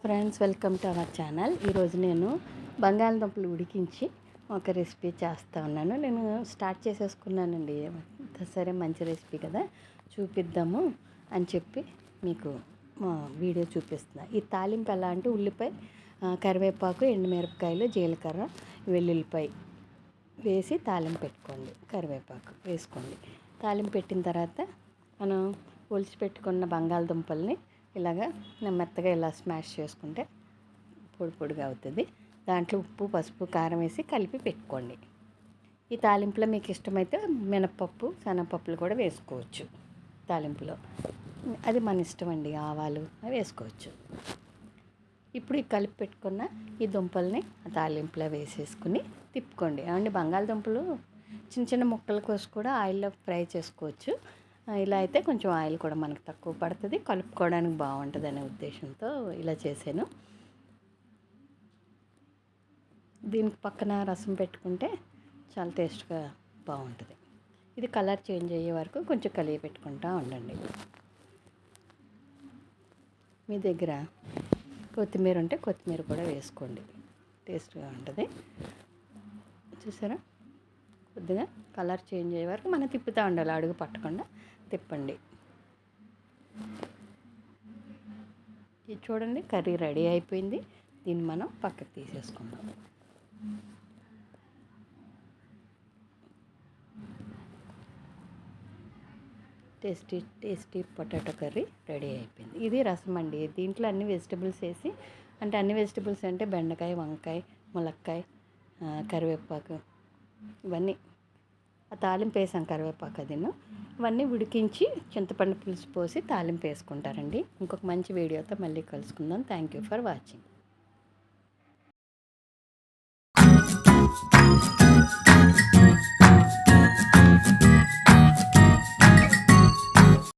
Friends, welcome to our channel. ఈరోజు నేను బంగాళదుంపలు ఉడికించి ఒక రెసిపీ చేస్తూ ఉన్నాను. నేను స్టార్ట్ చేసేసుకున్నానండి. సరే, మంచి రెసిపీ కదా, చూపిద్దాము అని చెప్పి మీకు వీడియో చూపిస్తున్నా. ఈ తాలింపు ఎలా అంటే ఉల్లిపాయ, కరివేపాకు, ఎండుమిరపకాయలు, జీలకర్ర, వెల్లుల్లిపాయ వేసి తాలింపు పెట్టుకోండి. కరివేపాకు వేసుకోండి. తాలింపు పెట్టిన తర్వాత మనం ఒలిచి పెట్టుకున్న బంగాళదుంపల్ని ఇలాగా మెత్తగా ఇలా స్మాష్ చేసుకుంటే పొడి పొడిగా అవుతుంది. దాంట్లో ఉప్పు, పసుపు, కారం వేసి కలిపి పెట్టుకోండి. ఈ తాలింపులో మీకు ఇష్టమైతే మినపప్పు, శనగపప్పులు కూడా వేసుకోవచ్చు. తాలింపులో అది మన ఇష్టం అండి. ఆవాలు అవి వేసుకోవచ్చు. ఇప్పుడు ఈ కలిపి పెట్టుకున్న ఈ దుంపల్ని ఆ తాలింపులో వేసేసుకుని తిప్పుకోండి. ఏమంటే బంగాళదుంపలు చిన్న చిన్న ముక్కలు కోసి కూడా ఆయిల్లో ఫ్రై చేసుకోవచ్చు. ఇలా అయితే కొంచెం ఆయిల్ కూడా మనకు తక్కువ పడుతుంది, కలుపుకోవడానికి బాగుంటుంది అనే ఉద్దేశంతో ఇలా చేశాను. దీనికి పక్కన రసం పెట్టుకుంటే చాలా టేస్ట్గా బాగుంటుంది. ఇది కలర్ చేంజ్ అయ్యే వరకు కొంచెం కలిగి పెట్టుకుంటూ ఉండండి. మీ దగ్గర కొత్తిమీర ఉంటే కొత్తిమీర కూడా వేసుకోండి, టేస్ట్గా ఉంటుంది. చూసారా, కొద్దిగా కలర్ చేంజ్ అయ్యే వరకు మనం తిప్పుతూ ఉండాలి, అడుగు పట్టకుండా తిప్పండి. ఇది చూడండి, కర్రీ రెడీ అయిపోయింది. దీన్ని మనం పక్కకు తీసేసుకుందాం. Tasty tasty potato curry ready అయిపోయింది. ఇది రసం అండి. దీంట్లో అన్ని వెజిటబుల్స్ వేసి, అంటే అన్ని వెజిటబుల్స్ అంటే బెండకాయ, వంకాయ, ములక్కాయ, కరివేపాకు, ఇవన్నీ ఆ తాలింపు వేసాం. కరివేపాకు అదిను ఇవన్నీ ఉడికించి చింతపండు పులుసు పోసి తాలింపు వేసుకుంటారండి. ఇంకొక మంచి వీడియోతో మళ్ళీ కలుసుకుందాం. Thank you for watching.